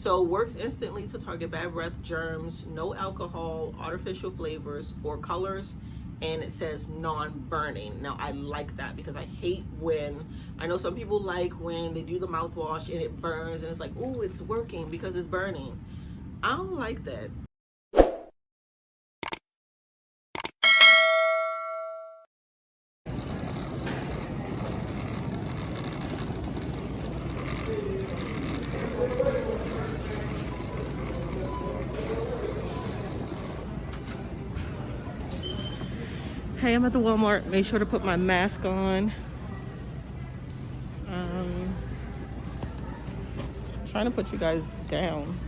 So works instantly to target bad breath, germs, no alcohol, artificial flavors or colors, and it says non-burning. Now I like that because I hate when, I know some people like when they do the mouthwash and it burns and it's like, oh, it's working because it's burning. I don't like that. Hey, I'm at the Walmart. Make sure to put my mask on. Trying to put you guys down.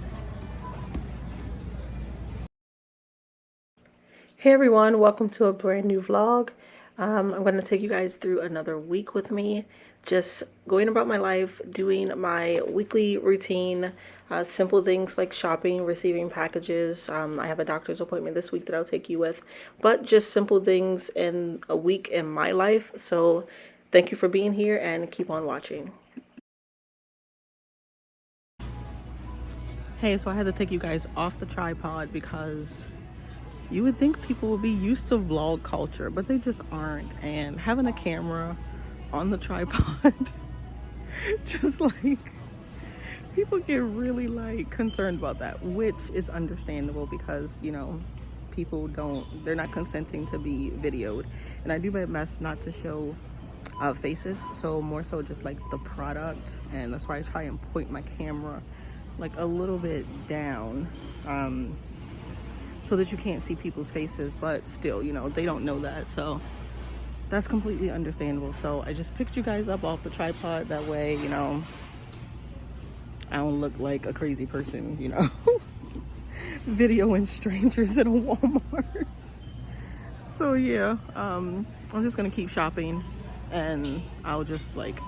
Hey everyone, welcome to a brand new vlog. I'm going to take you guys through another week with me, just going about my life, doing my weekly routine, simple things like shopping, receiving packages. I have a doctor's appointment this week that I'll take you with, but just simple things in a week in my life. So thank you for being here and keep on watching. Hey, so I had to take you guys off the tripod because you would think people would be used to vlog culture, but they just aren't. And having a camera on the tripod, just like, people get really like concerned about that, which is understandable because, you know, people they're not consenting to be videoed. And I do my best not to show faces, so more so just like the product. And that's why I try and point my camera like a little bit down, so that you can't see people's faces, but still, you know, they don't know that, so that's completely understandable. So I just picked you guys up off the tripod, that way, you know, I don't look like a crazy person, you know, videoing strangers in a Walmart. So yeah, I'm just gonna keep shopping and I'll just like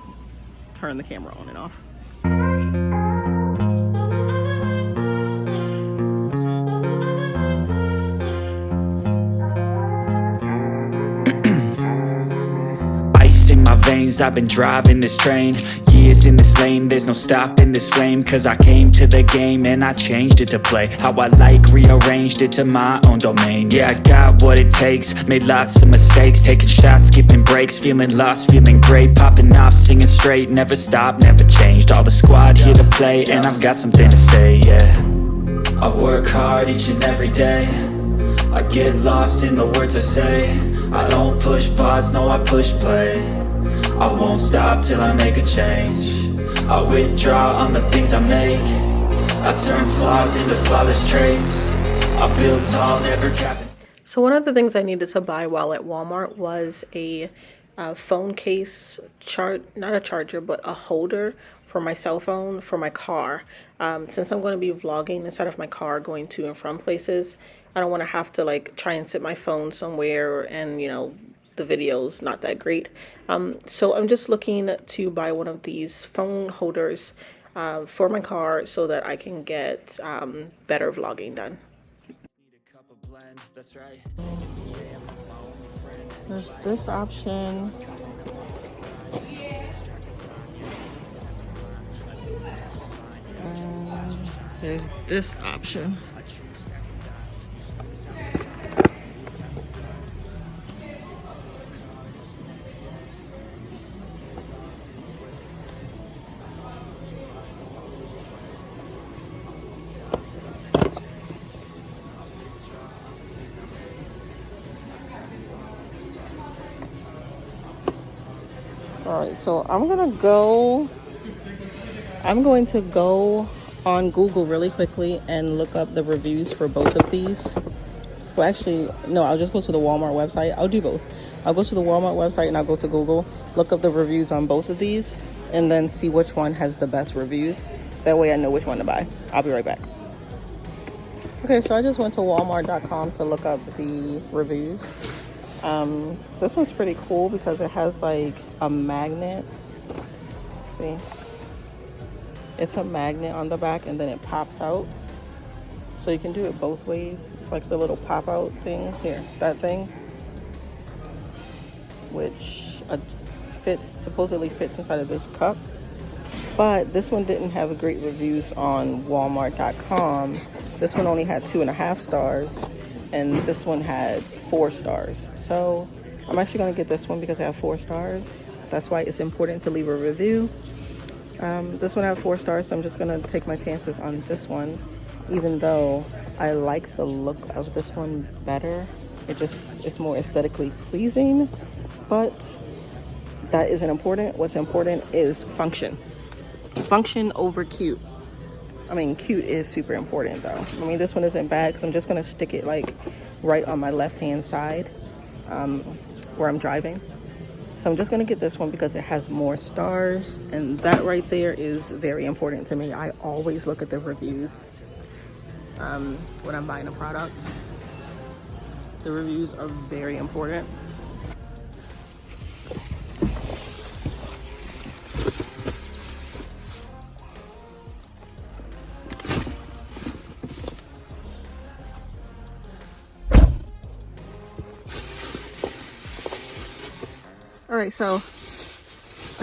turn the camera on and off. In my veins, I've been driving this train, years in this lane, there's no stopping this flame, cause I came to the game and I changed it to play how I like, rearranged it to my own domain. Yeah, I got what it takes, made lots of mistakes, taking shots, skipping breaks, feeling lost, feeling great, popping off, singing straight, never stopped, never changed, all the squad here to play, and I've got something to say, yeah. I work hard each and every day, I get lost in the words I say, I don't push pause, no I push play, I won't stop till I make a change, I withdraw on the things I make, I turn flaws into flawless traits, I build tall, never cap. So one of the things I needed to buy while at Walmart was a phone case, not a charger, but a holder for my cell phone for my car. Since I'm going to be vlogging inside of my car going to and from places, I don't want to have to like try and sit my phone somewhere and, you know, the video's not that great. So I'm just looking to buy one of these phone holders for my car so that I can get better vlogging done. There's this option. There's this option. All right, so I'm going to go on Google really quickly and look up the reviews for both of these. Well, actually, no, I'll just go to the Walmart website. I'll do both. I'll go to the Walmart website and I'll go to Google, look up the reviews on both of these, and then see which one has the best reviews. That way I know which one to buy. I'll be right back. Okay, so I just went to walmart.com to look up the reviews. This one's pretty cool because it has like a magnet. See, it's a magnet on the back and then it pops out, so you can do it both ways. It's like the little pop out thing here, that thing, which supposedly fits inside of this cup. but this one didn't have great reviews on Walmart.com. This one only had 2.5 stars, and this one had 4 stars. So I'm actually going to get this one because I have 4 stars. That's why it's important to leave a review. This one had 4 stars, so I'm just going to take my chances on this one, even though I like the look of this one better. It's more aesthetically pleasing, but that isn't important. What's important is function. Function over cute. I mean, cute is super important though. I mean, this one isn't bad because I'm just going to stick it like right on my left hand side where I'm driving. So I'm just going to get this one because it has more stars, and that right there is very important to me. I always look at the reviews when I'm buying a product. The reviews are very important. All right, so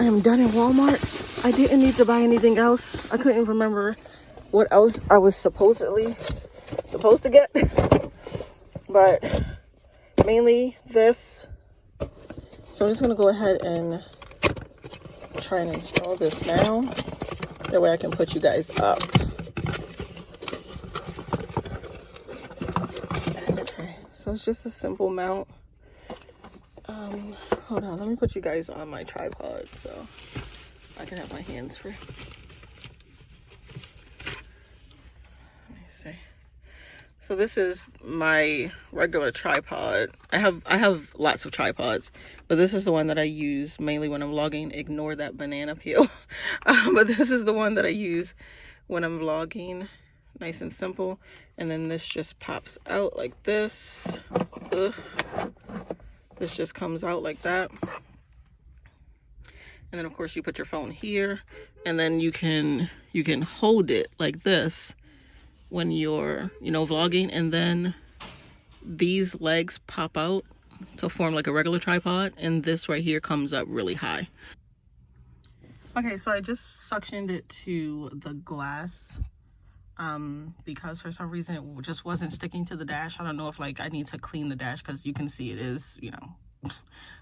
I am done in Walmart. I didn't need to buy anything else. I couldn't remember what else I was supposed to get, but mainly this. So I'm just gonna go ahead and try and install this now. That way I can put you guys up. Okay, so it's just a simple mount. Hold on, let me put you guys on my tripod so I can have my hands free. Let me see. So this is my regular tripod. I have lots of tripods, but this is the one that I use mainly when I'm vlogging. Ignore that banana peel. But this is the one that I use when I'm vlogging. Nice and simple. And then this just pops out like this. Ugh. This just comes out like that. And then of course you put your phone here, and then you can hold it like this when you're, vlogging, and then these legs pop out to form like a regular tripod, and this right here comes up really high. Okay, so I just suctioned it to the glass because for some reason it just wasn't sticking to the dash. I don't know if like I need to clean the dash because you can see it is,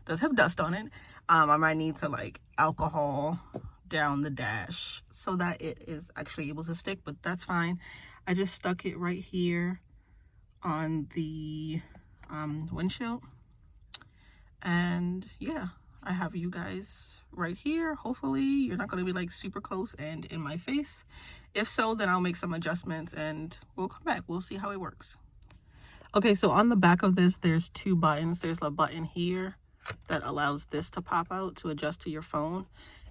does have dust on it. I might need to like alcohol down the dash so that it is actually able to stick, but that's fine. I just stuck it right here on the windshield, and yeah, I have you guys right here. Hopefully you're not going to be like super close and in my face. If so, then I'll make some adjustments and we'll come back. We'll see how it works. Okay, so on the back of this, there's 2 buttons. There's a button here that allows this to pop out to adjust to your phone.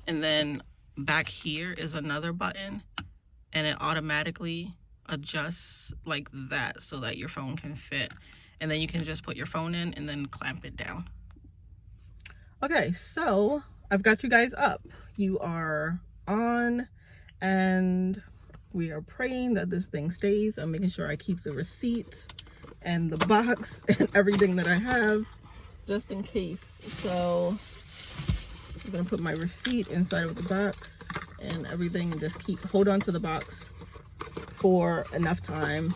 And then back here is another button, and it automatically adjusts like that so that your phone can fit. And then you can just put your phone in and then clamp it down. Okay, so I've got you guys up. You are on, and we are praying that this thing stays. I'm making sure I keep the receipt and the box and everything that I have just in case. So I'm gonna put my receipt inside of the box and everything, and just hold on to the box for enough time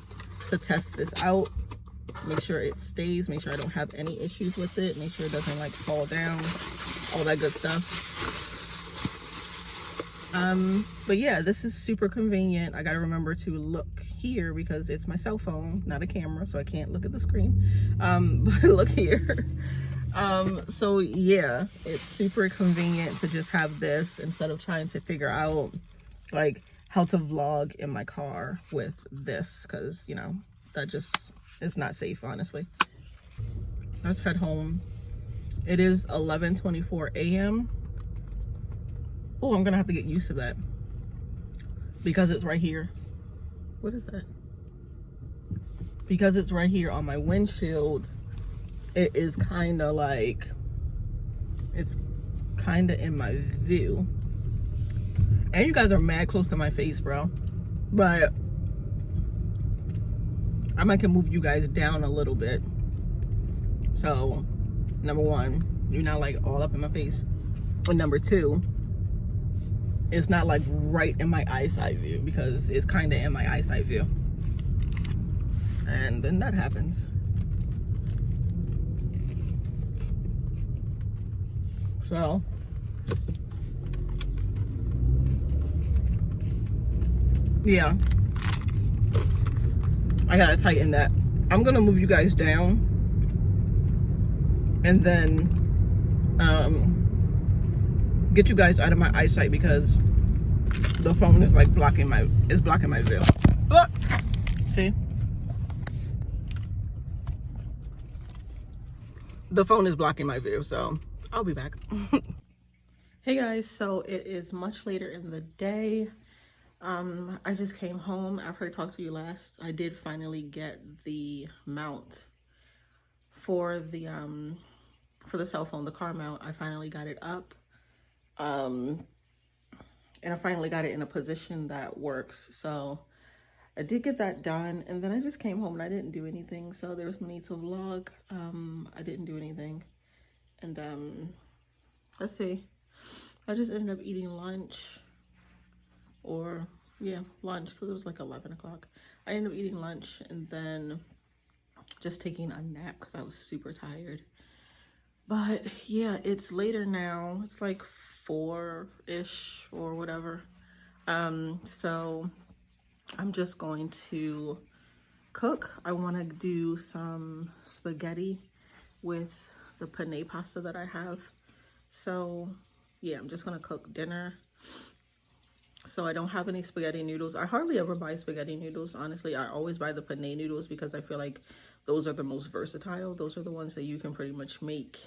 to test this out. Make sure it stays, make sure I don't have any issues with it, make sure it doesn't like fall down, all that good stuff. But yeah, this is super convenient. I gotta remember to look here because it's my cell phone, not a camera, so I can't look at the screen. But look here. So yeah, it's super convenient to just have this instead of trying to figure out like how to vlog in my car with this, because that just is not safe, honestly. Let's head home. It is 11:24 a.m. Oh, I'm gonna have to get used to that because it's right here. What is that? Because it's right here on my windshield, it is kind of like, it's kind of in my view. And you guys are mad close to my face, bro. But I might can move you guys down a little bit. So, number 1, you're not like all up in my face. And number 2, it's not like right in my eyesight view, because it's kind of in my eyesight view. And then that happens. So yeah, I gotta tighten that. I'm gonna move you guys down, and then get you guys out of my eyesight, because the phone is like blocking my view. Look, see, the phone is blocking my view, so I'll be back. Hey guys, so it is much later in the day. I just came home after I talked to you last. I did finally get the mount for the cell phone, the car mount. I finally got it up. And I finally got it in a position that works. So I did get that done, and then I just came home and I didn't do anything. So there was no need to vlog. I didn't do anything. And let's see. I just ended up eating lunch, or yeah, lunch, because it was like 11 o'clock. I ended up eating lunch and then just taking a nap because I was super tired. But yeah, it's later now. It's like 4-ish or whatever. So I'm just going to cook. I want to do some spaghetti with the penne pasta that I have. So yeah, I'm just gonna cook dinner. So I don't have any spaghetti noodles. I hardly ever buy spaghetti noodles, honestly. I always buy the penne noodles because I feel like those are the most versatile. Those are the ones that you can pretty much make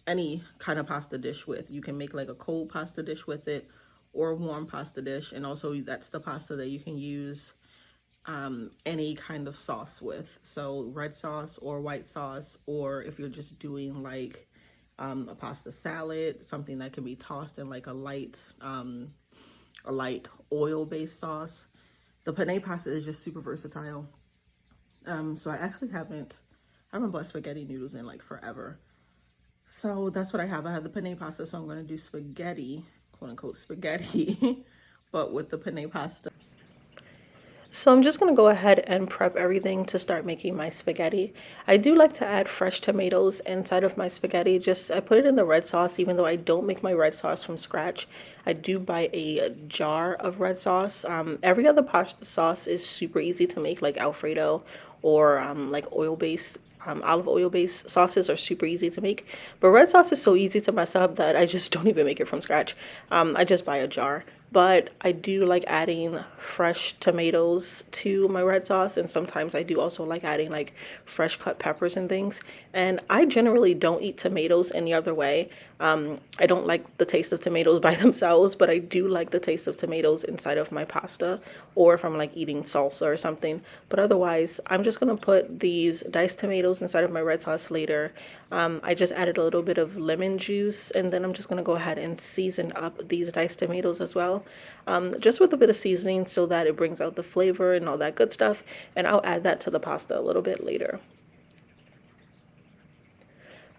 any kind of pasta dish with. You can make like a cold pasta dish with it, or a warm pasta dish, and also that's the pasta that you can use any kind of sauce with. So red sauce or white sauce, or if you're just doing like a pasta salad, something that can be tossed in like a light oil-based sauce. The penne pasta is just super versatile. So I actually haven't bought spaghetti noodles in like forever. So that's what I have. I have the penne pasta, so I'm going to do spaghetti, quote unquote spaghetti, but with the penne pasta. So I'm just going to go ahead and prep everything to start making my spaghetti. I do like to add fresh tomatoes inside of my spaghetti. I put it in the red sauce, even though I don't make my red sauce from scratch. I do buy a jar of red sauce. Every other pasta sauce is super easy to make, like Alfredo or like oil-based. Olive oil-based sauces are super easy to make, but red sauce is so easy to mess up that I just don't even make it from scratch. I just buy a jar. But I do like adding fresh tomatoes to my red sauce, and sometimes I do also like adding like fresh cut peppers and things. And I generally don't eat tomatoes any other way. I don't like the taste of tomatoes by themselves, but I do like the taste of tomatoes inside of my pasta, or if I'm like eating salsa or something. But otherwise, I'm just gonna put these diced tomatoes inside of my red sauce later. I just added a little bit of lemon juice, and then I'm just gonna go ahead and season up these diced tomatoes as well, just with a bit of seasoning so that it brings out the flavor and all that good stuff. And I'll add that to the pasta a little bit later.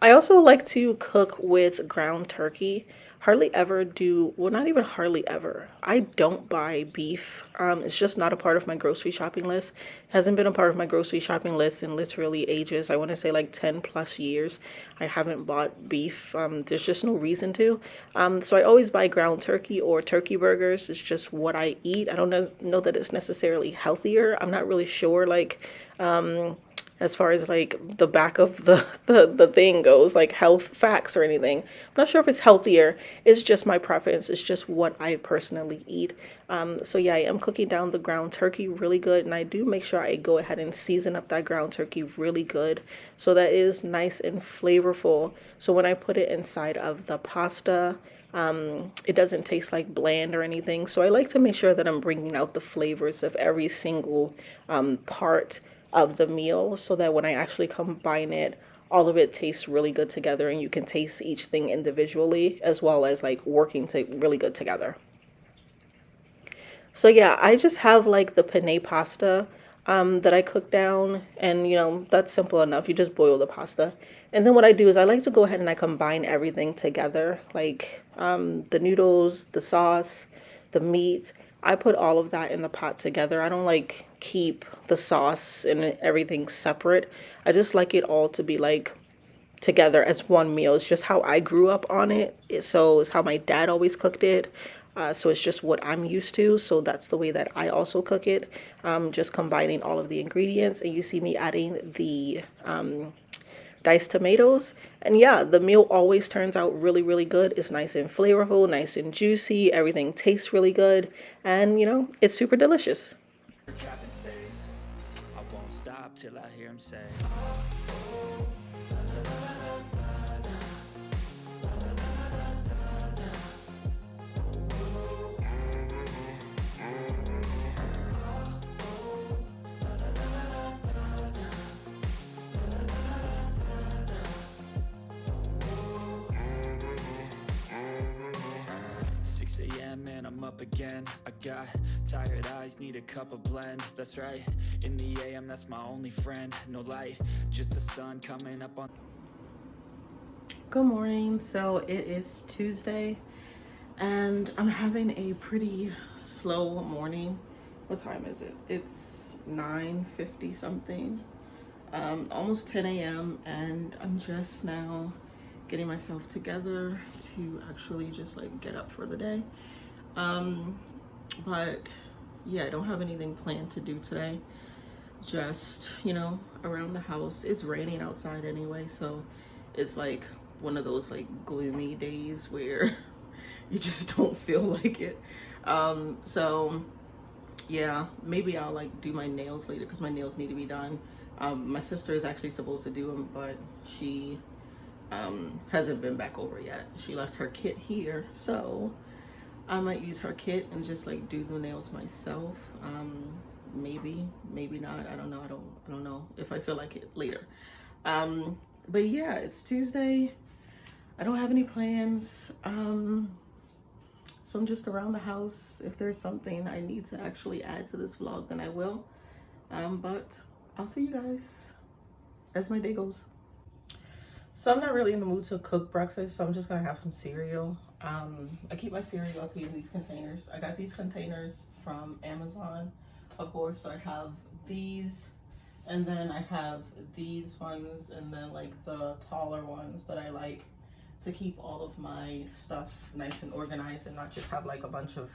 I also like to cook with ground turkey. Hardly ever do, well, not even hardly ever. I don't buy beef. It's just not a part of my grocery shopping list. Hasn't been a part of my grocery shopping list in literally ages. I want to say like 10 plus years. I haven't bought beef. There's just no reason to. So I always buy ground turkey or turkey burgers. It's just what I eat. I don't know that it's necessarily healthier. I'm not really sure, like, as far as like the back of the thing goes, like health facts or anything. I'm not sure if it's healthier. It's just my preference. It's just what I personally eat. So yeah, I am cooking down the ground turkey really good, and I do make sure I go ahead and season up that ground turkey really good so that it is nice and flavorful. So when I put it inside of the pasta, it doesn't taste like bland or anything. So I like to make sure that I'm bringing out the flavors of every single part of the meal, so that when I actually combine it, all of it tastes really good together, and you can taste each thing individually as well as like working really good together. So yeah, I just have like the penne pasta that I cook down, and you know, that's simple enough. You just boil the pasta. And then what I do is I like to go ahead and I combine everything together, like the noodles, the sauce, the meat. I put all of that in the pot together. I don't like keep the sauce and everything separate. I just like it all to be like together as one meal. It's just how I grew up on it. So it's how my dad always cooked it. So it's just what I'm used to. So that's the way that I also cook it. Just combining all of the ingredients. And you see me adding the diced tomatoes. And yeah, the meal always turns out really, really good. It's nice and flavorful, nice and juicy. Everything tastes really good. And you know, it's super delicious. Captain Space. I won't stop till I hear him say 6 a.m. and I'm up again. I got tired eyes, need a cup of blend. That's right, in the AM, that's my only friend. No light, just the sun coming up on. Good morning. So it is Tuesday and I'm having a pretty slow morning. What time is it? It's 9:50 something. Almost 10 a.m. and I'm just now getting myself together to actually just like get up for the day. But yeah, I don't have anything planned to do today. Just, you know, around the house. It's raining outside anyway, so it's like one of those like gloomy days where you just don't feel like it. So yeah, maybe I'll like do my nails later because my nails need to be done. My sister is actually supposed to do them, but she hasn't been back over yet. She left her kit here, so I might use her kit and just like do the nails myself. Maybe not. I don't know. I don't know if I feel like it later. But yeah, it's Tuesday. I don't have any plans. So I'm just around the house. If there's something I need to actually add to this vlog, then I will. But I'll see you guys as my day goes. So I'm not really in the mood to cook breakfast, so I'm just gonna have some cereal. I keep my cereal up here in these containers. I got these containers from Amazon, of course. So I have these, and then I have these ones, and then like the taller ones that I like to keep all of my stuff nice and organized and not just have like a bunch of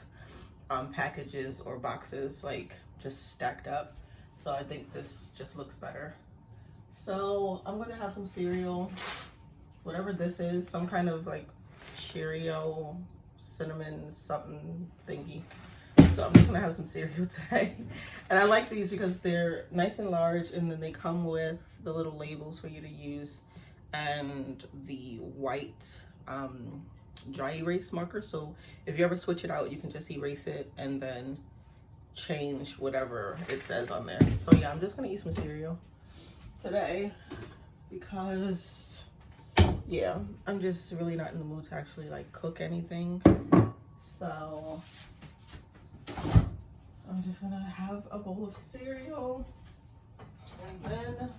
packages or boxes like just stacked up. So I think this just looks better. So I'm gonna have some cereal, whatever this is, some kind of like Cheerio, cinnamon, something thingy. So I'm just gonna have some cereal today. And I like these because they're nice and large, and then they come with the little labels for you to use and the white dry erase marker. So if you ever switch it out, you can just erase it and then change whatever it says on there. So yeah, I'm just gonna eat some cereal today because yeah, I'm just really not in the mood to actually like cook anything. So I'm just gonna have a bowl of cereal and then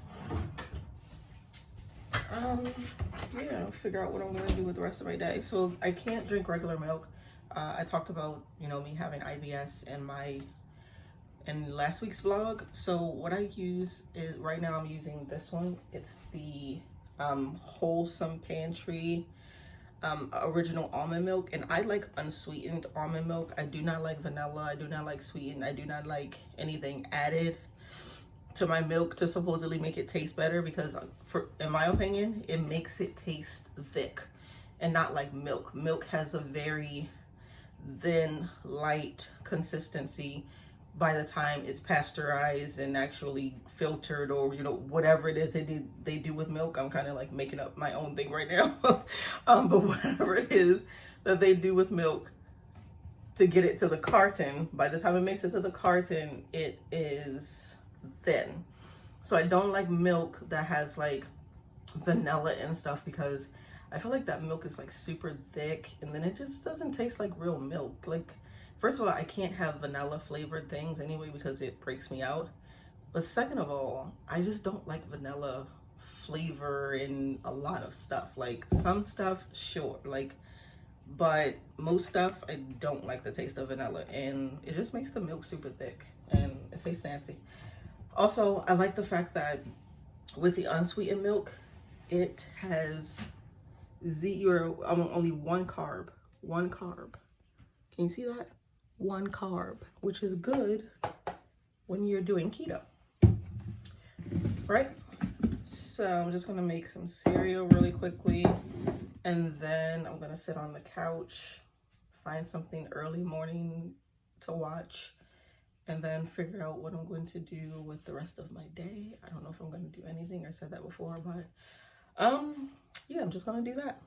yeah, figure out what I'm gonna do with the rest of my day. So I can't drink regular milk. I talked about, you know, me having IBS in last week's vlog. So what I use is, right now I'm using this one. It's the Wholesome Pantry original almond milk, and I like unsweetened almond milk. I do not like vanilla. I do not like sweetened. I do not like anything added to my milk to supposedly make it taste better, because in my opinion, it makes it taste thick and not like milk. Milk has a very thin, light consistency by the time it's pasteurized and actually filtered, or you know, whatever it is they do with milk. I'm kind of like making up my own thing right now. But whatever it is that they do with milk to get it to the carton, by the time it makes it to the carton, it is thin. So I don't like milk that has like vanilla and stuff, because I feel like that milk is like super thick, and then it just doesn't taste like real milk. Like, first of all, I can't have vanilla flavored things anyway because it breaks me out. But second of all, I just don't like vanilla flavor in a lot of stuff. Like some stuff, sure, like, but most stuff I don't like the taste of vanilla, and it just makes the milk super thick and it tastes nasty. Also, I like the fact that with the unsweetened milk, it has only one carb. One carb. Can you see that? One carb, which is good when you're doing keto, right? So I'm just gonna make some cereal really quickly, and then I'm gonna sit on the couch, find something early morning to watch, and then figure out what I'm going to do with the rest of my day. I don't know if I'm gonna do anything. I said that before, but yeah, I'm just gonna do that.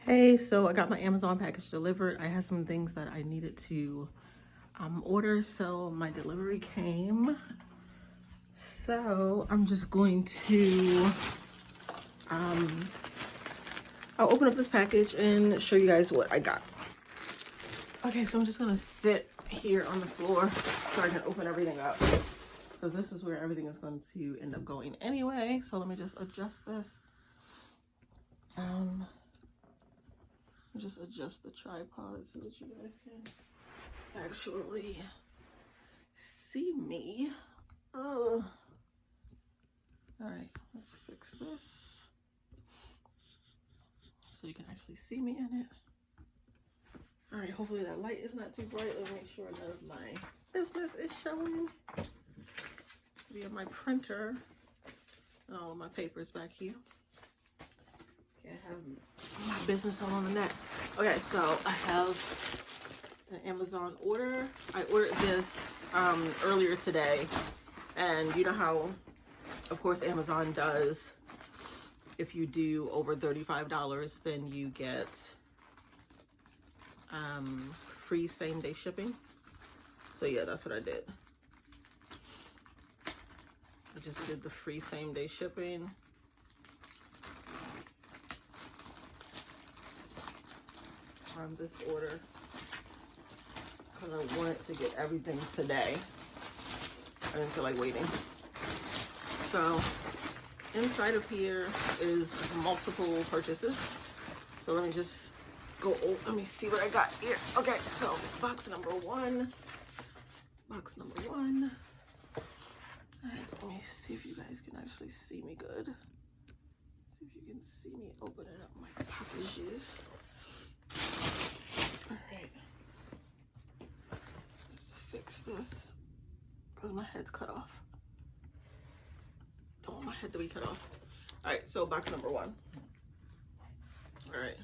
Hey, so I got my Amazon package delivered. I had some things that I needed to order, so my delivery came. So I'm just going to I'll open up this package and show you guys what I got. Okay, so I'm just gonna sit here on the floor so I can open everything up, because this is where everything is going to end up going anyway. So let me just adjust this. Just adjust the tripod so that you guys can actually see me. Ugh. All right, let's fix this so you can actually see me in it. All right, hopefully that light is not too bright. Let me make sure none of my business is showing. We have my printer and all of my papers back here. Can't have my business all on the net. Okay, so I have an Amazon order. I ordered this earlier today, and you know how, of course, Amazon does, if you do over $35, then you get free same-day shipping. So yeah, that's what I did. I just did the free same-day shipping. On this order, because I wanted to get everything today. I didn't feel like waiting. So inside of here is multiple purchases. So let me just go, let me see what I got here. Okay, so box number one. Box number one. All right, let me see if you guys can actually see me good. See if you can see me opening up my packages. All right, let's fix this because my head's cut off. Don't want my head to be cut off. All right, so box number one. All right,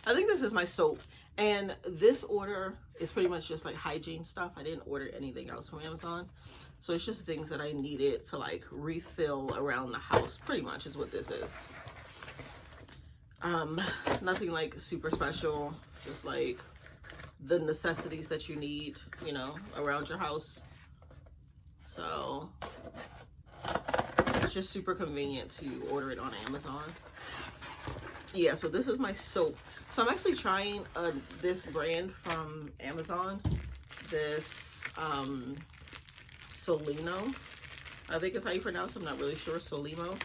I think this is my soap, and this order is pretty much just like hygiene stuff. I didn't order anything else from Amazon, so it's just things that I needed to like refill around the house. Pretty much is what this is. Nothing like super special, just like the necessities that you need, you know, around your house. So it's just super convenient to order it on Amazon. Yeah, so this is my soap. So I'm actually trying this brand from Amazon, this Solino, I think is how you pronounce it. I'm not really sure. Solimo,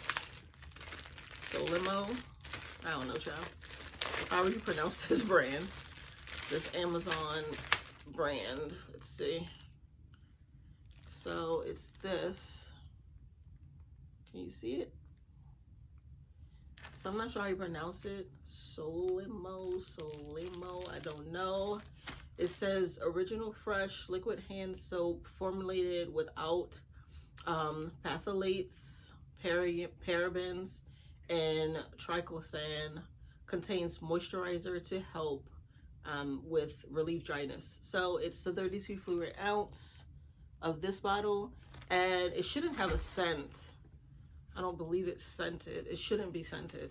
I don't know, child. However you pronounce this brand, this Amazon brand. Let's see. So it's this. Can you see it? So I'm not sure how you pronounce it. Solimo, I don't know. It says original fresh liquid hand soap formulated without phthalates, parabens, and triclosan. Contains moisturizer to help with relieve dryness. So it's the 32 fluid ounce of this bottle, and it shouldn't have a scent. I don't believe it's scented. It shouldn't be scented.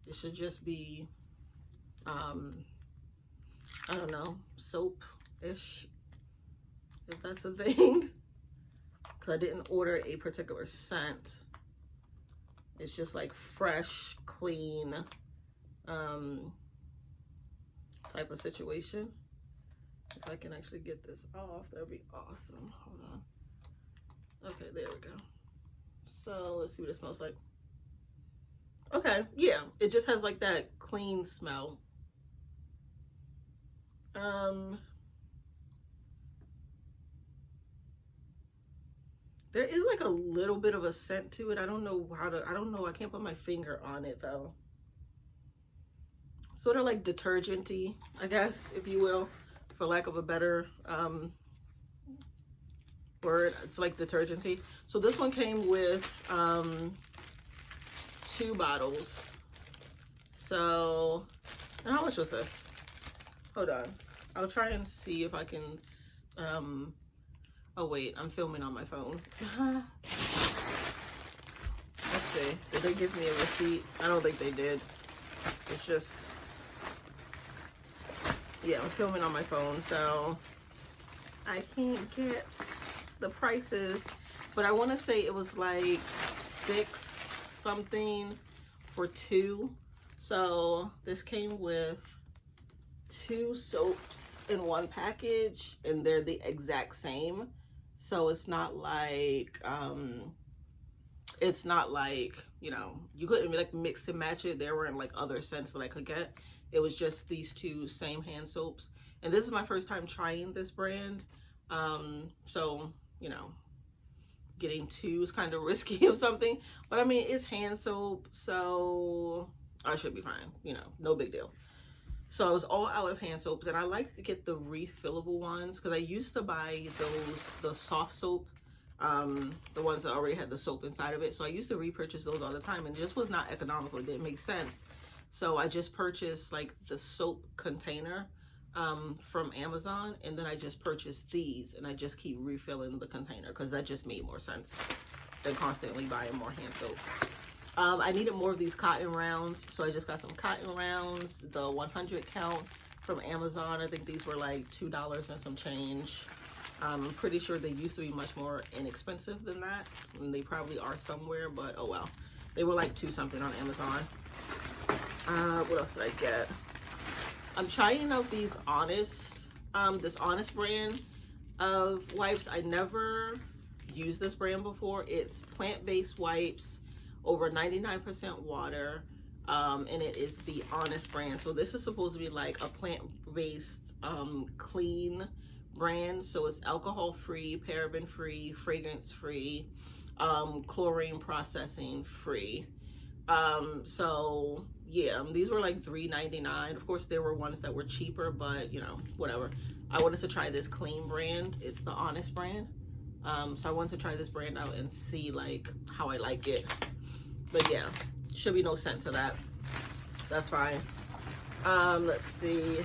It should just be I don't know, soap-ish, if that's a thing, because I didn't order a particular scent. It's just like fresh, clean type of situation. If I can actually get this off, that would be awesome. Hold on. Okay, there we go. So let's see what it smells like. Okay, yeah, it just has like that clean smell. There is like a little bit of a scent to it. I don't know how to, I don't know, I can't put my finger on it though. Sort of like detergent-y, I guess, if you will, for lack of a better word. It's like detergent-y. So this one came with 2 bottles. So, and how much was this? Hold on. I'll try and see if I can, oh wait, I'm filming on my phone. Let's see, did they give me a receipt? I don't think they did. It's just, yeah, I'm filming on my phone, so I can't get the prices, but I want to say it was like 6 something for 2. So this came with 2 soaps in 1 package, and they're the exact same. So it's not like you know, you couldn't like mix and match it. There weren't like other scents that I could get. It was just these 2 same hand soaps, and this is my first time trying this brand. So you know, getting 2 is kind of risky of something, but I mean, it's hand soap, so I should be fine, you know, no big deal. So I was all out of hand soaps, and I like to get the refillable ones because I used to buy those, the soft soap, the ones that already had the soap inside of it. So I used to repurchase those all the time, and it just was not economical. It didn't make sense. So I just purchased like the soap container from Amazon, and then I just purchased these, and I just keep refilling the container because that just made more sense than constantly buying more hand soap. I needed more of these cotton rounds, so I just got some cotton rounds, the 100 count from Amazon. I think these were like $2 and some change. I'm pretty sure they used to be much more inexpensive than that, and they probably are somewhere, but oh well. They were like 2 something on Amazon. What else did I get? I'm trying out these Honest, this Honest brand of wipes. I never used this brand before. It's plant-based wipes, over 99% water, and it is the Honest brand. So this is supposed to be like a plant-based clean brand. So it's alcohol-free, paraben-free, fragrance-free, chlorine processing free. So yeah, these were like $3.99. Of course there were ones that were cheaper, but you know, whatever. I wanted to try this clean brand. It's the Honest brand. So I wanted to try this brand out and see like how I like it. But yeah, should be no scent to that. That's fine. Let's see.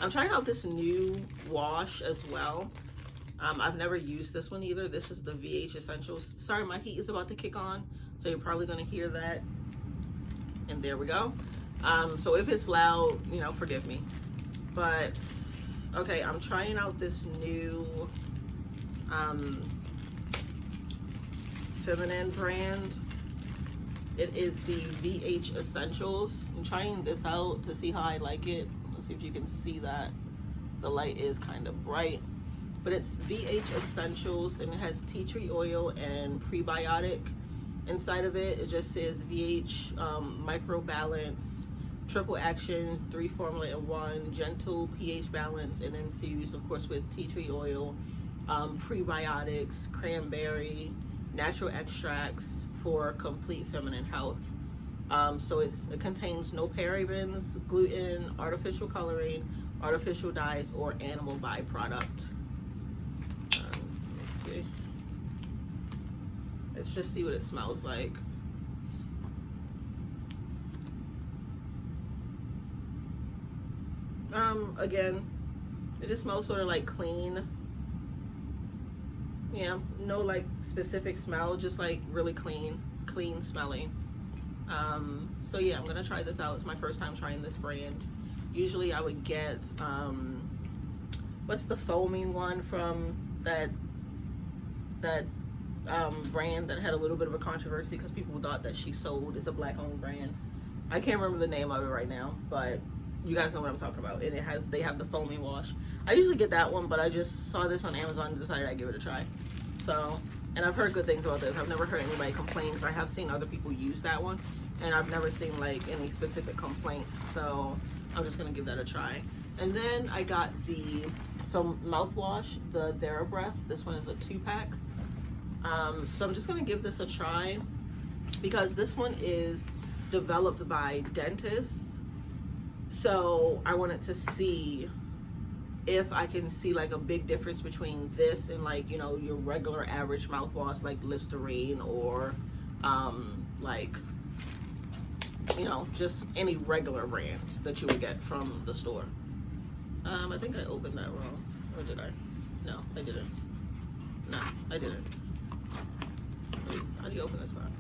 I'm trying out this new wash as well. I've never used this one either. This is the VH Essentials. Sorry, my heat is about to kick on, so you're probably gonna hear that. And there we go. So if it's loud, you know, forgive me. But okay, I'm trying out this new feminine brand. It is the VH Essentials. I'm trying this out to see how I like it. Let's see if you can see that. The light is kind of bright. But it's VH Essentials, and it has tea tree oil and prebiotic inside of it. It just says VH Micro Balance, Triple Action, 3 formula in 1, gentle pH balance, and infused, of course, with tea tree oil, prebiotics, cranberry, natural extracts for complete feminine health. So it contains no parabens, gluten, artificial coloring, artificial dyes, or animal byproduct. Let's see. Let's just see what it smells like. Again, it just smells sort of like clean. Yeah, no like specific smell, just like really clean smelling. So yeah, I'm gonna try this out. It's my first time trying this brand. Usually I would get what's the foaming one from that brand that had a little bit of a controversy because people thought that she sold. It's a black owned brand. I can't remember the name of it right now, but You guys know what I'm talking about. And they have the foaming wash. I usually get that one, but I just saw this on Amazon and decided I'd give it a try. So, and I've heard good things about this. I've never heard anybody complain, because I have seen other people use that one, and I've never seen like any specific complaints. So I'm just gonna give that a try. And then I got some mouthwash, the TheraBreath. This one is a 2-pack. So I'm just gonna give this a try, because this one is developed by dentists. So I wanted to see if I can see like a big difference between this and like, you know, your regular average mouthwash like Listerine, or like, you know, just any regular brand that you would get from the store. I think I opened that wrong, or did I? No, I didn't. No, I didn't. Wait, how do you open this box?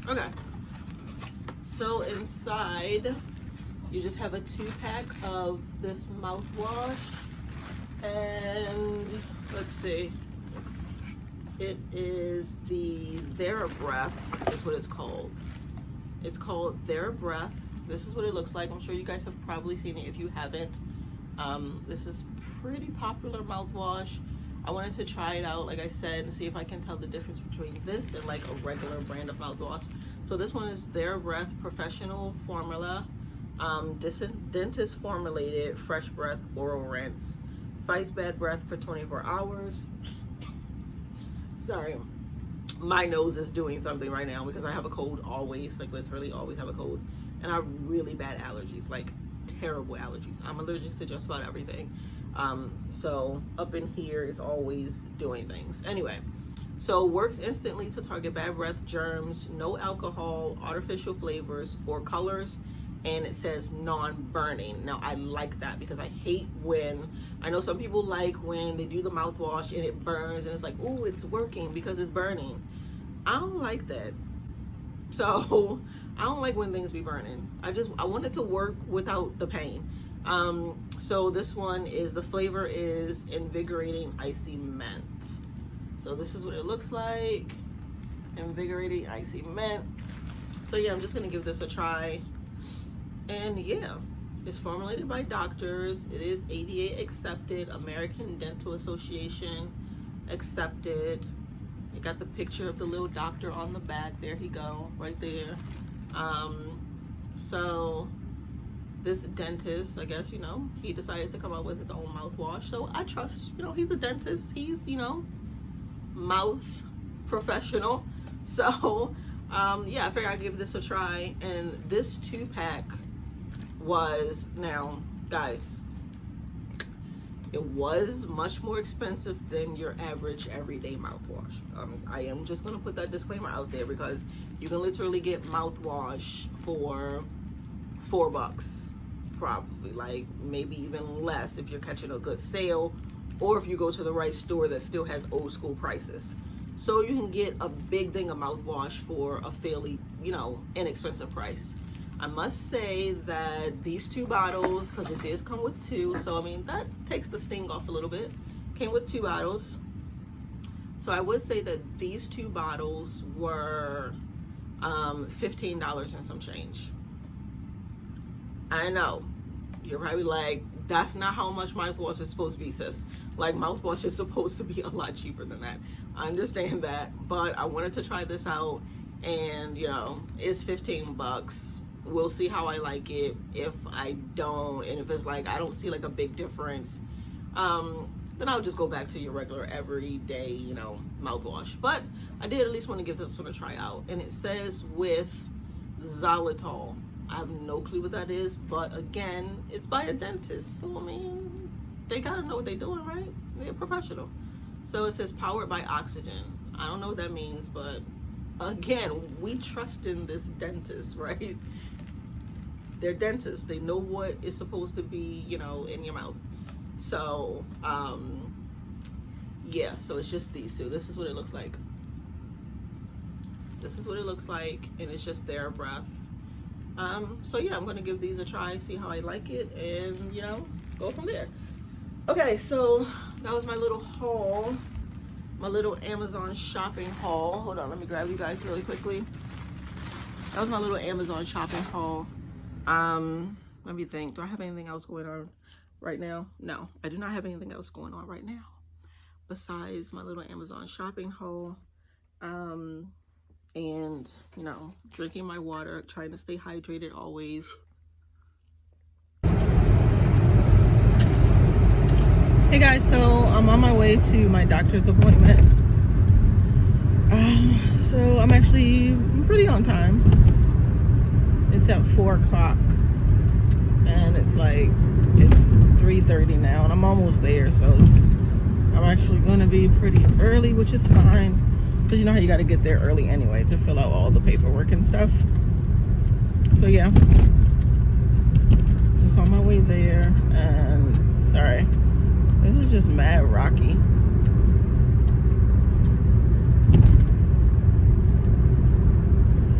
Okay, so inside you just have a 2-pack of this mouthwash, and let's see, it is the TheraBreath is what it's called. It's called TheraBreath. This is what it looks like. I'm sure you guys have probably seen it. If you haven't, this is pretty popular mouthwash. I wanted to try it out, like I said, and see if I can tell the difference between this and like a regular brand of mouthwash. So this one is TheraBreath Professional Formula, dentist formulated fresh breath oral rinse, fights bad breath for 24 hours. Sorry, my nose is doing something right now because I have a cold always, like literally always have a cold, and I have really bad allergies, like terrible allergies. I'm allergic to just about everything. So up in here is always doing things. Anyway, so works instantly to target bad breath, germs, no alcohol, artificial flavors or colors, and it says non-burning. Now I like that, because I hate when, I know some people like when they do the mouthwash and it burns and it's like, oh, it's working because it's burning. I don't like that. So I don't like when things be burning. I want it to work without the pain. So this one is, the flavor is invigorating icy mint. So this is what it looks like, invigorating icy mint. So yeah, I'm just gonna give this a try. And yeah, it's formulated by doctors. It is ADA accepted, American Dental Association accepted. I got the picture of the little doctor on the back. There he go, right there. So this dentist, I guess, you know, he decided to come up with his own mouthwash. So I trust, you know, he's a dentist. He's, you know, mouth professional. So yeah, I figured I'd give this a try. And this 2-pack was, now guys, it was much more expensive than your average everyday mouthwash. I am just gonna put that disclaimer out there, because you can literally get mouthwash for $4 probably, like maybe even less if you're catching a good sale, or if you go to the right store that still has old school prices. So you can get a big thing of mouthwash for a fairly, you know, inexpensive price. I must say that these 2 bottles, because it does come with 2, so I mean that takes the sting off a little bit. Came with 2 bottles. So I would say that these 2 bottles were $15 and some change. I know, you're probably like, that's not how much mouthwash is supposed to be, sis. Like, mouthwash is supposed to be a lot cheaper than that. I understand that, but I wanted to try this out, and you know, it's 15 bucks. We'll see how I like it. If I don't, and if it's like I don't see like a big difference, then I'll just go back to your regular everyday, you know, mouthwash. But I did at least want to give this one a try out. And it says with xylitol. I have no clue what that is, but again, it's by a dentist, so I mean, they gotta know what they're doing, right? They're professional. So it says powered by oxygen. I don't know what that means, but again, we trust in this dentist, right? They're dentists. They know what is supposed to be, you know, in your mouth. So yeah, so it's just these two. This is what it looks like. This is what it looks like, and it's just their breath. So yeah, I'm gonna give these a try, see how I like it, and you know, go from there. Okay, so that was my little haul, my little Amazon shopping haul. Hold on, let me grab you guys really quickly. That was my little Amazon shopping haul. Let me think, do I have anything else going on right now? No, I do not have anything else going on right now besides my little Amazon shopping haul. And you know, drinking my water, trying to stay hydrated always. Hey guys, so I'm on my way to my doctor's appointment. So I'm actually pretty on time. It's at 4 o'clock and it's 3:30 now, and I'm almost there, so I'm actually going to be pretty early, which is fine. Because you know how you got to get there early anyway to fill out all the paperwork and stuff. So yeah, just on my way there. And sorry, this is just mad rocky.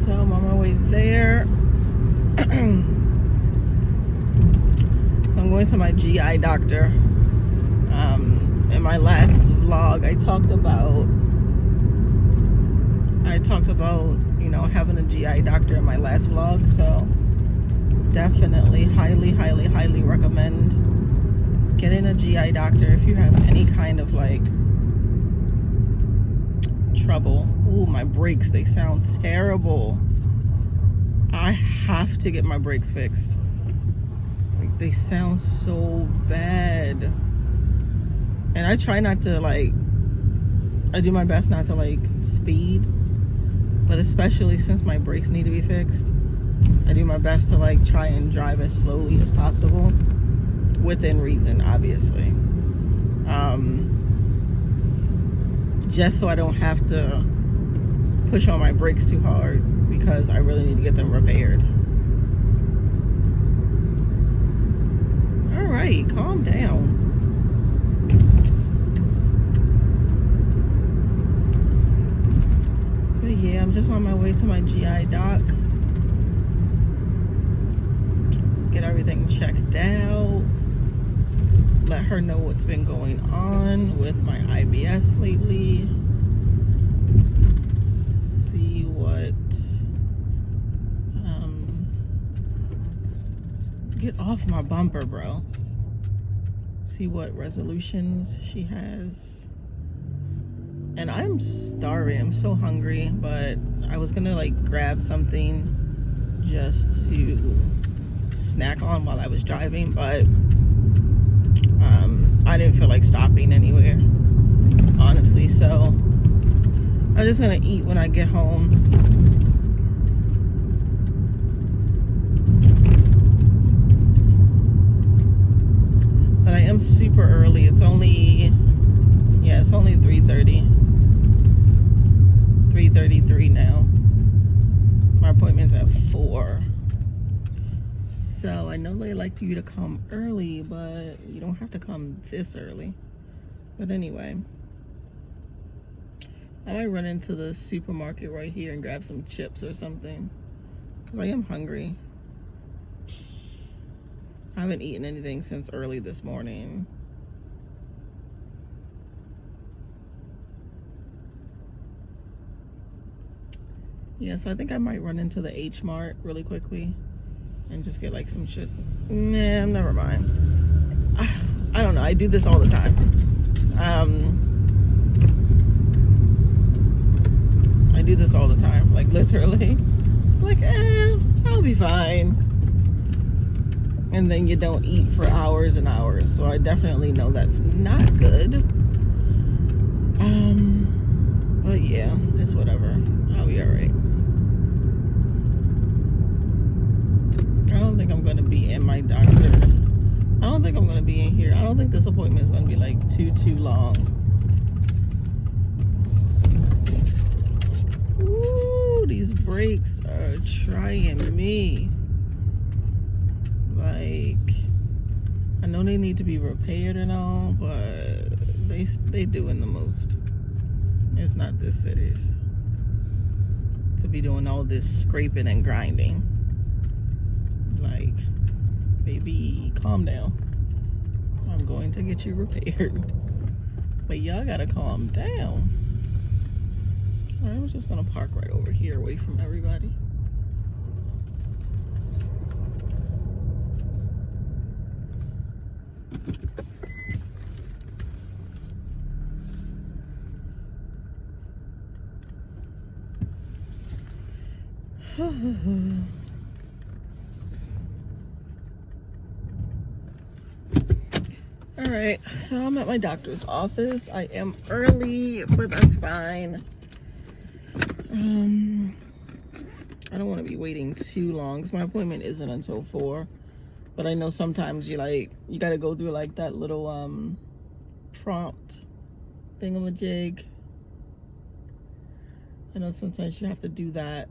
So I'm on my way there. So I'm going to my GI doctor. In my last vlog, I talked about, you know, having a GI doctor in my last vlog. So definitely highly recommend getting a GI doctor if you have any kind of like trouble. Ooh, my brakes, they sound terrible. I have to get my brakes fixed. Like, they sound so bad. And I try not to I do my best not to speed, but especially since my brakes need to be fixed, I do my best to try and drive as slowly as possible, within reason, obviously. Just so I don't have to push on my brakes too hard, because I really need to get them repaired. All right, calm down. But yeah, I'm just on my way to my GI doc. Get everything checked out. Let her know what's been going on with my IBS lately. See what... get off my bumper, bro. See what resolutions she has. And I'm starving. I'm so hungry, but I was gonna grab something just to snack on while I was driving, but I didn't feel like stopping anywhere, honestly. So I'm just gonna eat when I get home. But I am super early. It's only 3:30. 3:33 now. My appointment's at 4. So I know they like you to come early, but you don't have to come this early. But anyway, I might run into the supermarket right here and grab some chips or something, because I am hungry. I haven't eaten anything since early this morning. Yeah, so I think I might run into the H Mart really quickly and just get some shit. Nah, never mind. I don't know. I do this all the time. I do this all the time. Literally. I'll be fine. And then you don't eat for hours and hours. So I definitely know that's not good. But yeah, it's whatever. I'll be alright. I don't think I'm gonna be in my doctor. I don't think I'm gonna be in here. I don't think this appointment is gonna be too long. Ooh, these brakes are trying me. I know they need to be repaired and all, but They doing the most. It's not this serious to be doing all this scraping and grinding. Like, baby, calm down. I'm going to get you repaired. But y'all gotta calm down. Alright, I'm just gonna park right over here away from everybody. Alright, so I'm at my doctor's office. I am early, but that's fine. I don't want to be waiting too long because my appointment isn't until 4. But I know sometimes you gotta go through like that little prompt thingamajig. I know sometimes you have to do that.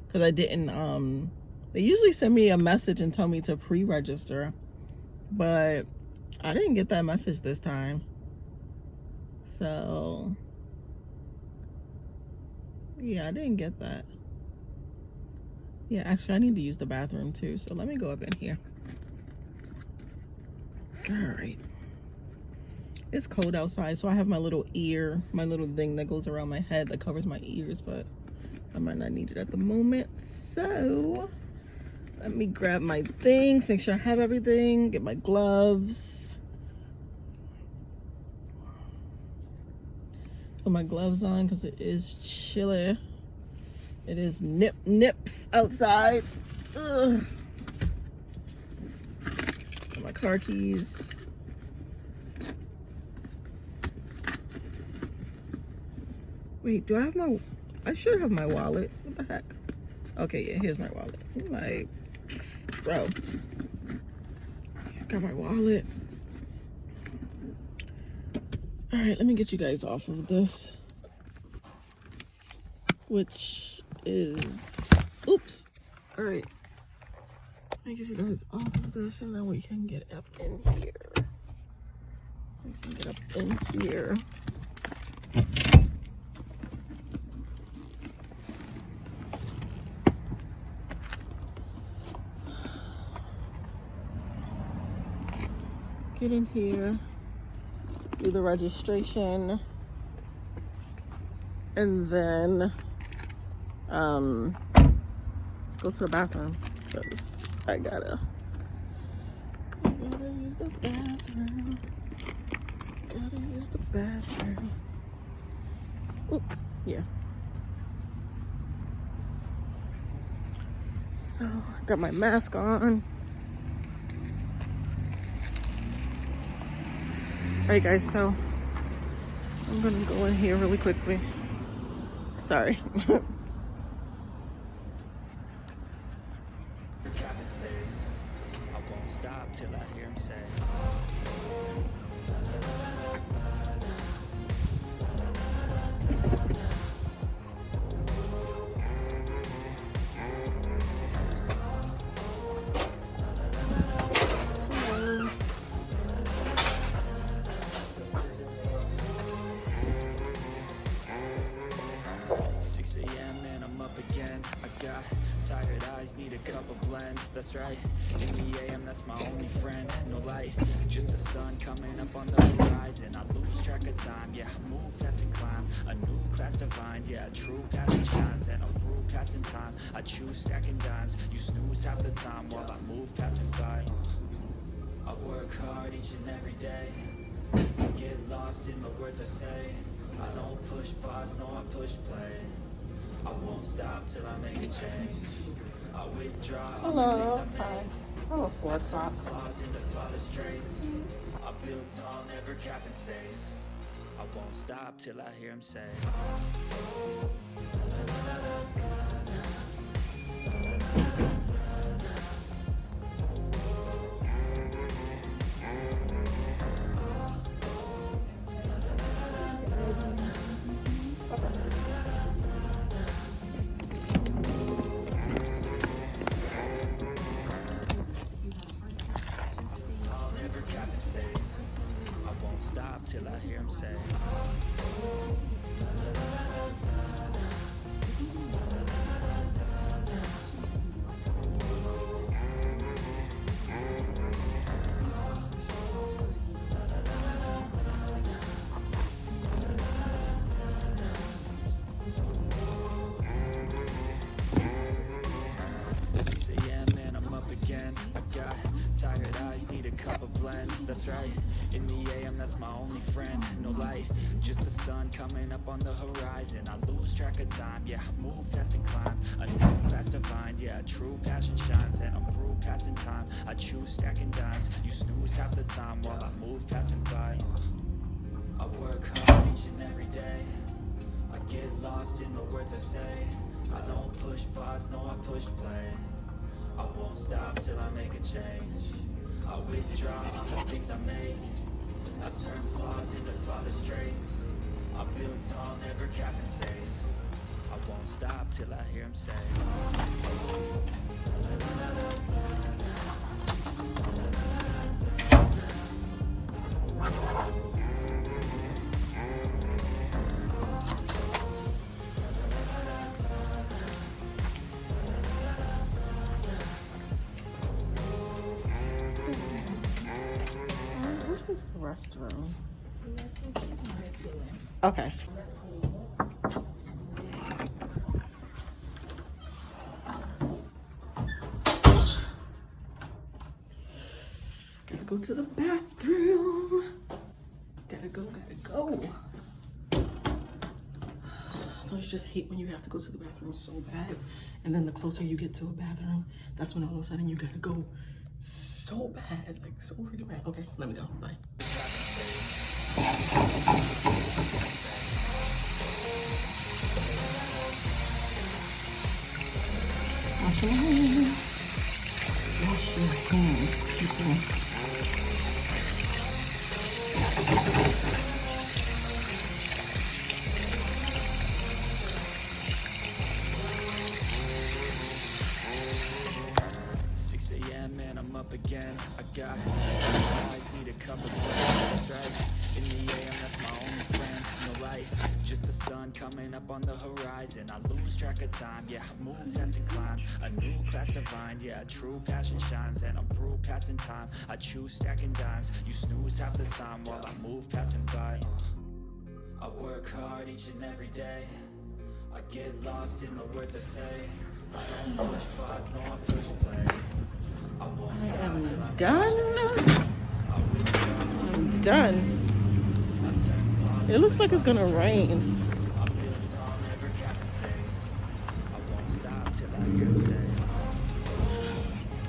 Because I didn't, they usually send me a message and tell me to pre-register. But I didn't get that message this time. So, yeah, I didn't get that. Yeah, actually, I need to use the bathroom too. So let me go up in here. All right. It's cold outside, so I have my little thing that goes around my head that covers my ears, but I might not need it at the moment. So let me grab my things, make sure I have everything, get my gloves. Put my gloves on because it is chilly. It is nips outside. Ugh. Got my car keys. Wait, do I have my... I should have my wallet. What the heck? Okay, yeah, here's my wallet. My... Bro. Got my wallet. Alright, let me get you guys off of this. Which is... Oops. Alright. Let me get you guys off of this and then we can get up in here. We can get up in here. Get in here, do the registration, and then go to the bathroom because I gotta use the bathroom. Gotta use the bathroom. Oop, yeah. So I got my mask on. Alright guys, so I'm gonna go in here really quickly. Sorry. I won't stop till I hear him say. Tired eyes need a cup of blend, that's right. In the AM, that's my only friend. No light, just the sun coming up on the horizon. I lose track of time, yeah, I move fast and climb. A new class divine, yeah, true passion shines. And a rule passing time, I choose stacking dimes. You snooze half the time while I move passing by. I work hard each and every day. I get lost in the words I say. I don't push pause, no, I push play. I won't stop till I make a change. I withdraw. Hello. Hi. Oh, what's up? Flaws into flawless traits. I build tall, never capped in space. I won't stop till I hear him say. cup of blend, that's right. In the AM, that's my only friend. No light, just the sun coming up on the horizon. I lose track of time, yeah, I move fast and climb. A new class to find, yeah, true passion shines. And I'm through passing time, I choose stacking dimes. You snooze half the time while I move passing by. I work hard each and every day. I get lost in the words I say. I don't push pause, no, I push play. I won't stop till I make a change. I withdraw on the things I make. I turn flaws into flawless traits. I build tall, never cap in space. I won't stop till I hear him say. Where's the restroom? Okay. Gotta go to the bathroom. Gotta go. Don't you just hate when you have to go to the bathroom so bad? And then the closer you get to a bathroom, that's when all of a sudden you gotta go so bad, like so freaking bad. Okay, let me go. Bye. Wash your hands. Wash your hands, people. 6 a.m. and I'm up again. I got eyes, need a cup of bread. That's right. In the AM, that's my only friend. No light, just the sun coming up on the horizon. I lose track of time, yeah, I move fast and climb. A new class to find, yeah, true passion shines. And I'm through passing time, I choose stacking dimes. You snooze half the time while I move passing by. I work hard each and every day. I get lost in the words I say. I don't push pause, no, I push play. I won't stop till I'm Done. I'm done. It looks like it's gonna rain. I build tall, never cap in space. I won't stop till I hear him say.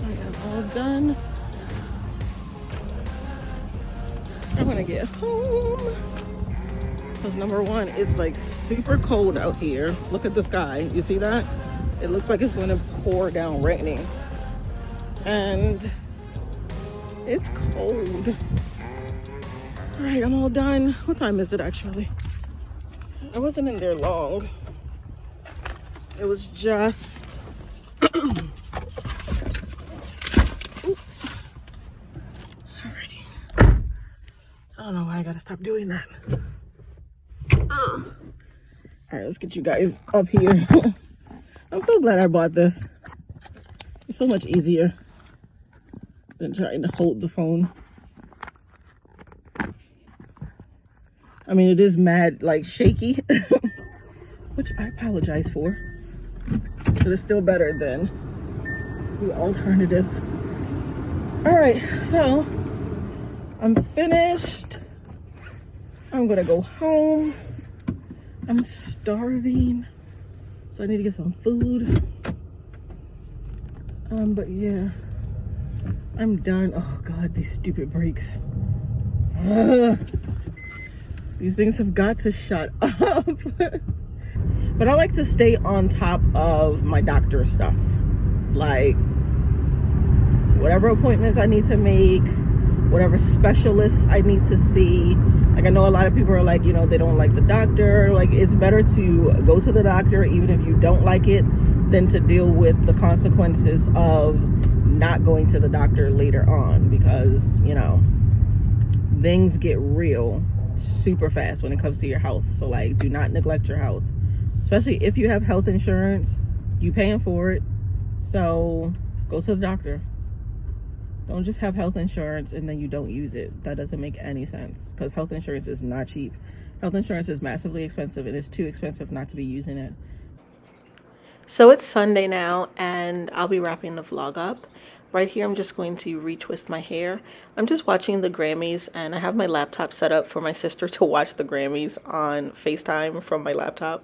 I am all done. I'm gonna get home. Because number one, it's like super cold out here. Look at the sky. You see that? It looks like it's going to pour down raining. And it's cold. All right, I'm all done. What time is it actually? I wasn't in there long. It was just... Alrighty. I don't know why I gotta stop doing that. All right, let's get you guys up here. I'm so glad I bought this. It's so much easier than trying to hold the phone. I mean, it is mad, like, shaky, which I apologize for, but it's still better than the alternative. All right, so I'm finished. I'm gonna go home. I'm starving, so I need to get some food. But yeah, I'm done. Oh God, these stupid brakes. These things have got to shut up. But I like to stay on top of my doctor stuff. Like, whatever appointments I need to make, whatever specialists I need to see. Like, I know a lot of people are like, you know, they don't like the doctor. Like, it's better to go to the doctor even if you don't like it than to deal with the consequences of not going to the doctor later on, because, you know, things get real super fast when it comes to your health. So, like, do not neglect your health, especially if you have health insurance. You paying for it, so go to the doctor. Don't just have health insurance and then you don't use it. That doesn't make any sense, because health insurance is not cheap. Health insurance is massively expensive, and it's too expensive not to be using it. So it's Sunday now, and I'll be wrapping the vlog up. right here, I'm just going to retwist my hair. I'm just watching the Grammys, and I have my laptop set up for my sister to watch the Grammys on FaceTime from my laptop.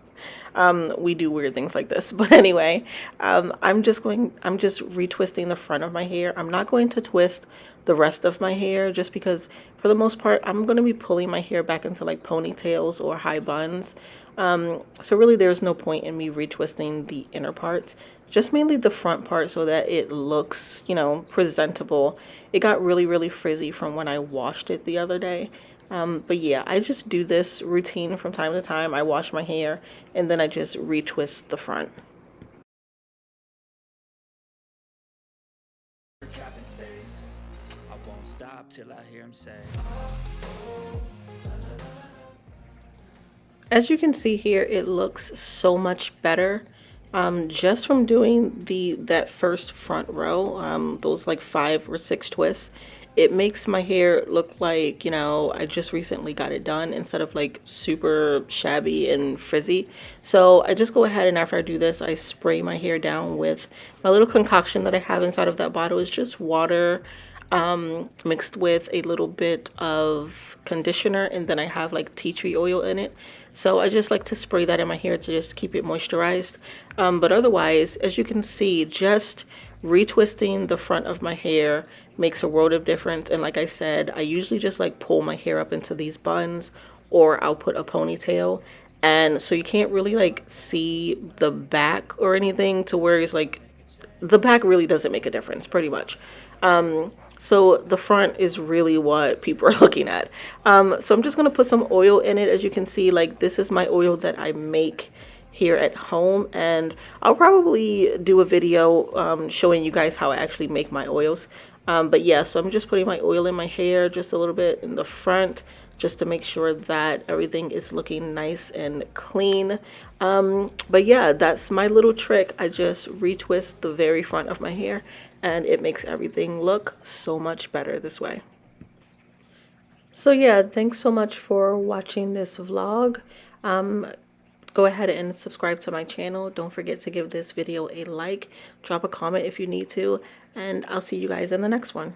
We do weird things like this, but anyway, I'm just retwisting the front of my hair. I'm not going to twist the rest of my hair, just because for the most part, I'm going to be pulling my hair back into like ponytails or high buns. So really there's no point in me retwisting the inner parts, just mainly the front part so that it looks, you know, presentable. It got really frizzy from when I washed it the other day. But yeah, I just do this routine from time to time. I wash my hair and then I just retwist the front. I won't stop till I hear him say. As you can see here, it looks so much better. Just from doing that first front row, those like 5 or 6 twists, it makes my hair look like, you know, I just recently got it done instead of like super shabby and frizzy. So I just go ahead and after I do this, I spray my hair down with my little concoction that I have inside of that bottle. Is just water mixed with a little bit of conditioner, and then I have like tea tree oil in it. So I just like to spray that in my hair to just keep it moisturized. But otherwise, as you can see, just retwisting the front of my hair makes a world of difference. And like I said, I usually just like pull my hair up into these buns, or I'll put a ponytail. And so you can't really like see the back or anything, to where it's like the back really doesn't make a difference pretty much. So the front is really what people are looking at. So I'm just going to put some oil in it. As you can see, like this is my oil that I make here at home, and I'll probably do a video showing you guys how I actually make my oils. But yeah, so I'm just putting my oil in my hair, just a little bit in the front, just to make sure that everything is looking nice and clean. But yeah, that's my little trick. I just retwist the very front of my hair, and it makes everything look so much better this way. So yeah, thanks so much for watching this vlog. Go ahead and subscribe to my channel. Don't forget to give this video a like, drop a comment if you need to, and I'll see you guys in the next one.